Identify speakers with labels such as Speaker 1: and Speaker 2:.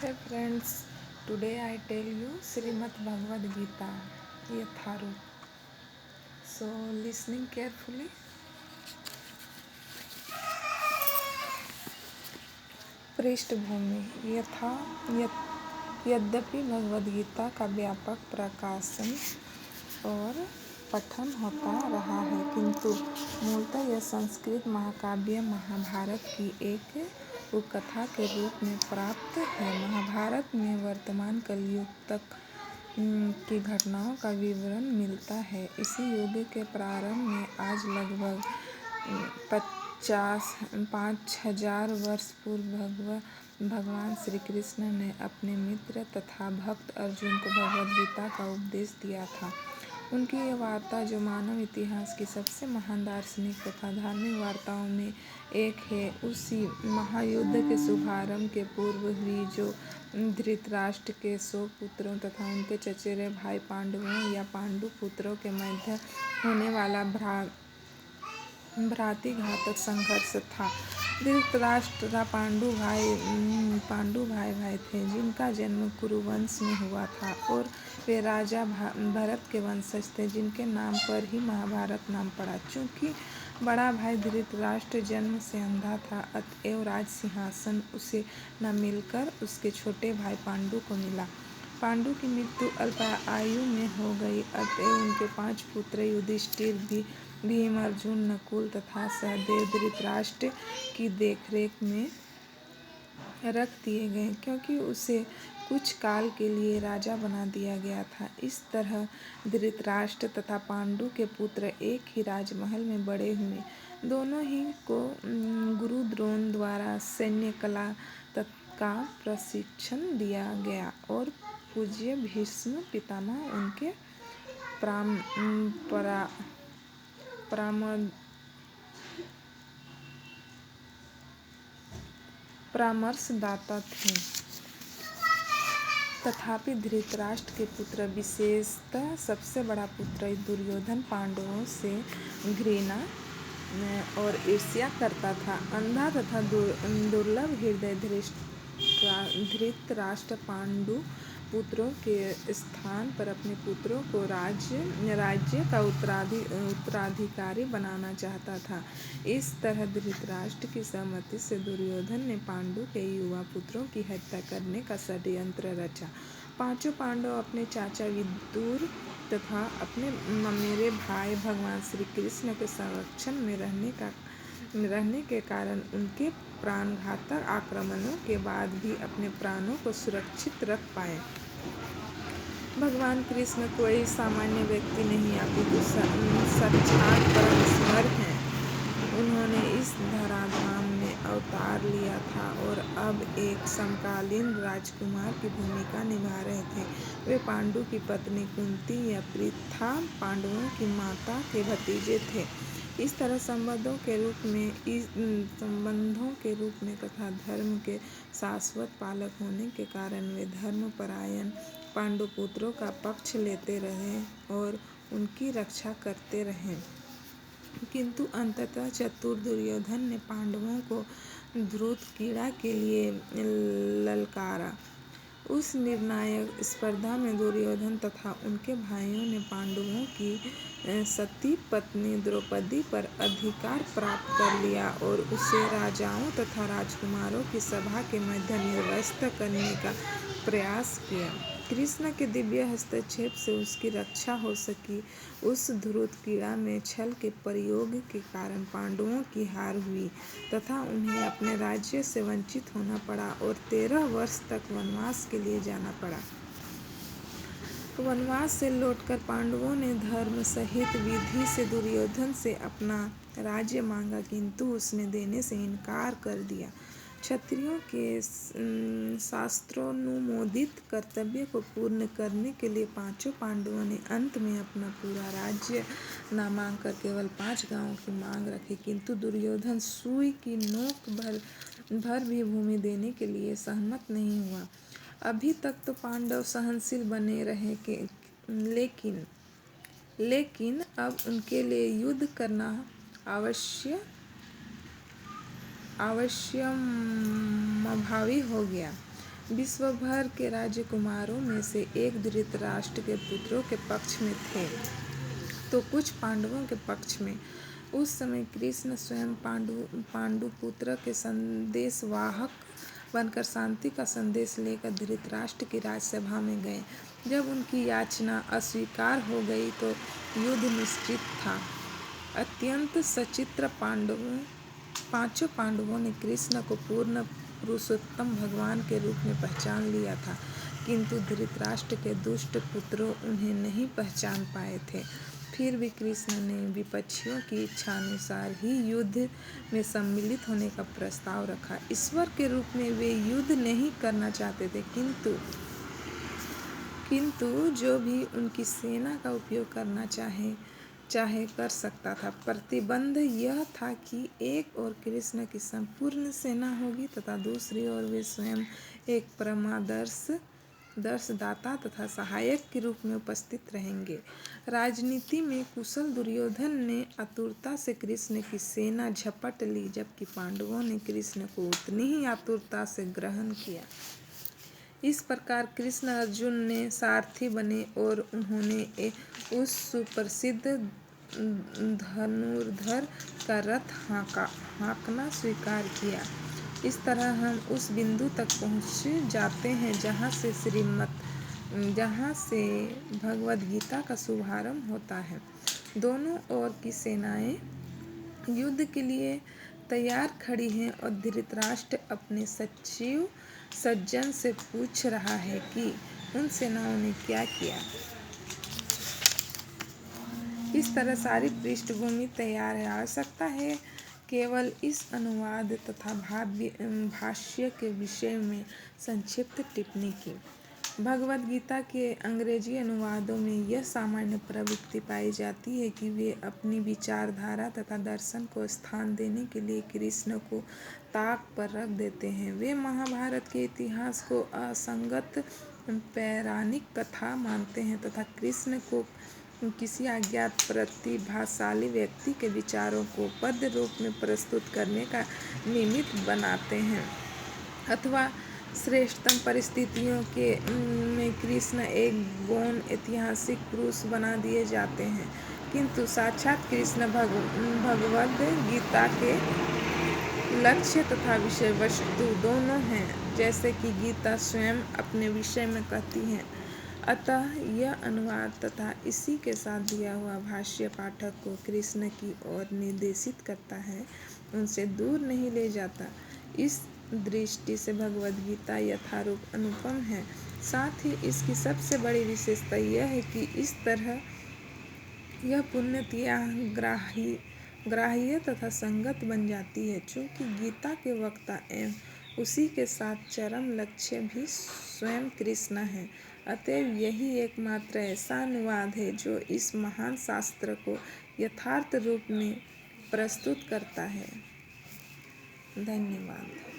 Speaker 1: Hey friends, today I tell you Srimad Bhagavad Gita Yatharu. So listening carefully. पृष्ठभूमि यद्यपि भगवद गीता का व्यापक प्रकाशन और पठन होता रहा है, किंतु मूलतः यह संस्कृत महाकाव्य महाभारत की एक उपकथा के रूप में प्राप्त है। महाभारत में वर्तमान कलयुग तक की घटनाओं का विवरण मिलता है। इसी युग के प्रारंभ में, आज लगभग 5,000 वर्ष पूर्व भगवान श्री कृष्ण ने अपने मित्र तथा भक्त अर्जुन को भगवद गीता का उपदेश दिया था। उनकी यह वार्ता, जो मानव इतिहास की सबसे महान दार्शनिक तथा धार्मिक वार्ताओं में एक है, उसी महायुद्ध के शुभारंभ के पूर्व हुई, जो धृतराष्ट्र के 100 पुत्रों तथा उनके चचेरे भाई पांडवों या पांडु पुत्रों के मध्य होने वाला भ्रातृघातक संघर्ष था। धृतराष्ट्र तथा पांडु भाई थे, जिनका जन्म कुरुवंश में हुआ था, और वे राजा भरत के वंशज थे, जिनके नाम पर ही महाभारत नाम पड़ा। चूंकि बड़ा भाई धृतराष्ट्र जन्म से अंधा था, अतएव राज सिंहासन उसे न मिलकर उसके छोटे भाई पांडु को मिला। पांडु की मृत्यु अल्प आयु में हो गई, अतएव उनके 5 पुत्र युधिष्ठिर, भीम, अर्जुन, नकुल तथा सहदेव धृतराष्ट्र की देखरेख में रख दिए गए, क्योंकि उसे कुछ काल के लिए राजा बना दिया गया था। इस तरह धृतराष्ट्र तथा पांडु के पुत्र एक ही राजमहल में बड़े हुए। दोनों ही को गुरु द्रोण द्वारा सैन्य कला का प्रशिक्षण दिया गया, और पूज्य भीष्म पितामह उनके परामर्शदाता थे। तथापि धृतराष्ट्र के पुत्र, विशेषतः सबसे बड़ा पुत्र दुर्योधन, पांडवों से घृणा और ईर्ष्या करता था। अंधा तथा दुर्लभ हृदय धृतराष्ट्र पांडु पुत्रों के स्थान पर अपने पुत्रों को राज्य का उत्तराधिकारी बनाना चाहता था। इस तरह धृतराष्ट्र की सहमति से दुर्योधन ने पांडु के युवा पुत्रों की हत्या करने का षड्यंत्र रचा। 5 पांडव अपने चाचा विदुर तथा अपने ममेरे भाई भगवान श्री कृष्ण के संरक्षण में रहने के कारण उनके प्राणघातक आक्रमणों के बाद भी अपने प्राणों को सुरक्षित रख पाए। भगवान कृष्ण कोई सामान्य व्यक्ति नहीं, अपितु साक्षात परमेश्वर हैं। उन्होंने इस धराधाम में अवतार लिया था और अब एक समकालीन राजकुमार की भूमिका निभा रहे थे। वे पांडु की पत्नी कुंती या पृथा, पांडवों की माता के भतीजे थे। इस तरह संबंधों के रूप में तथा धर्म के शाश्वत पालक होने के कारण वे धर्मपरायण पांडुपुत्रों का पक्ष लेते रहे और उनकी रक्षा करते रहे। किंतु अंततः चतुर दुर्योधन ने पांडवों को धृतक्रीड़ा के लिए ललकारा। उस निर्णायक स्पर्धा में दुर्योधन तथा उनके भाइयों ने पांडवों की सती पत्नी द्रौपदी पर अधिकार प्राप्त कर लिया और उसे राजाओं तथा राजकुमारों की सभा के मध्य निर्वस्त्र करने का प्रयास किया। कृष्ण के दिव्य हस्तक्षेप से उसकी रक्षा हो सकी। उस धृतक्रीड़ा में छल के प्रयोग के कारण पांडवों की हार हुई तथा उन्हें अपने राज्य से वंचित होना पड़ा और 13 वर्ष तक वनवास के लिए जाना पड़ा। वनवास से लौटकर पांडवों ने धर्म सहित विधि से दुर्योधन से अपना राज्य मांगा, किंतु उसने देने से इनकार कर दिया। क्षत्रियों के शास्त्रोनुमोदित कर्तव्य को पूर्ण करने के लिए 5 पांडवों ने अंत में अपना पूरा राज्य न मांगकर केवल 5 गांवों की मांग रखी, किंतु दुर्योधन सुई की नोक भर भी भूमि देने के लिए सहमत नहीं हुआ। अभी तक तो पांडव सहनशील बने रहे, लेकिन अब उनके लिए युद्ध करना अवश्यम्भावी हो गया। विश्व भर के राजकुमारों में से एक धृतराष्ट्र के पुत्रों के पक्ष में थे तो कुछ पांडवों के पक्ष में। उस समय कृष्ण स्वयं पांडुपुत्र के संदेशवाहक बनकर शांति का संदेश लेकर धृतराष्ट्र की राजसभा में गए। जब उनकी याचना अस्वीकार हो गई तो युद्ध निश्चित था। अत्यंत सचित्र पांचों पांडवों ने कृष्ण को पूर्ण पुरुषोत्तम भगवान के रूप में पहचान लिया था, किंतु धृतराष्ट्र के दुष्ट पुत्रों उन्हें नहीं पहचान पाए थे। फिर भी कृष्ण ने विपक्षियों की इच्छानुसार ही युद्ध में सम्मिलित होने का प्रस्ताव रखा। ईश्वर के रूप में वे युद्ध नहीं करना चाहते थे, किंतु जो भी उनकी सेना का उपयोग करना चाहे कर सकता था। प्रतिबंध यह था कि एक ओर कृष्ण की संपूर्ण सेना होगी तथा दूसरी ओर वे स्वयं एक परमादर्शदाता तथा सहायक के रूप में उपस्थित रहेंगे। राजनीति में कुशल दुर्योधन ने आतुरता से कृष्ण की सेना झपट ली, जबकि पांडवों ने कृष्ण को उतनी ही आतुरता से ग्रहण किया। इस प्रकार कृष्ण अर्जुन ने सारथी बने और उन्होंने उस सुप्रसिद्ध धनुर्धर का रथ हाँकना स्वीकार किया। इस तरह हम उस बिंदु तक पहुँच जाते हैं जहाँ से भगवद गीता का शुभारंभ होता है। दोनों ओर की सेनाएं युद्ध के लिए तैयार खड़ी हैं और धृतराष्ट्र अपने सज्जन से पूछ रहा है कि उन सेनाओं ने क्या किया। इस तरह सारी पृष्ठभूमि तैयार है। आवश्यकता है केवल इस अनुवाद तथा भाष्य के विषय में संक्षिप्त टिप्पणी की। भगवद गीता के अंग्रेजी अनुवादों में यह सामान्य प्रवृत्ति पाई जाती है कि वे अपनी विचारधारा तथा दर्शन को स्थान देने के लिए कृष्ण को ताक पर रख देते हैं। वे महाभारत के इतिहास को असंगत पौराणिक कथा मानते हैं तथा कृष्ण को किसी अज्ञात प्रतिभाशाली व्यक्ति के विचारों को पद्य रूप में प्रस्तुत करने का निमित्त बनाते हैं, अथवा श्रेष्ठतम परिस्थितियों में कृष्ण एक गौण ऐतिहासिक पुरुष बना दिए जाते हैं, किंतु साक्षात कृष्ण भगवद गीता के लक्ष्य तथा विषय वस्तु दोनों हैं, जैसे कि गीता स्वयं अपने विषय में कहती है। अतः यह अनुवाद तथा इसी के साथ दिया हुआ भाष्य पाठक को कृष्ण की ओर निर्देशित करता है, उनसे दूर नहीं ले जाता। इस दृष्टि से भगवद गीता यथारूप अनुपम है। साथ ही इसकी सबसे बड़ी विशेषता यह है कि इस तरह यह पूर्णतया ग्राह्य तथा संगत बन जाती है, चूँकि गीता के वक्ता एवं उसी के साथ चरम लक्ष्य भी स्वयं कृष्ण है। अतएव यही एकमात्र ऐसा अनुवाद है जो इस महान शास्त्र को यथार्थ रूप में प्रस्तुत करता है। धन्यवाद।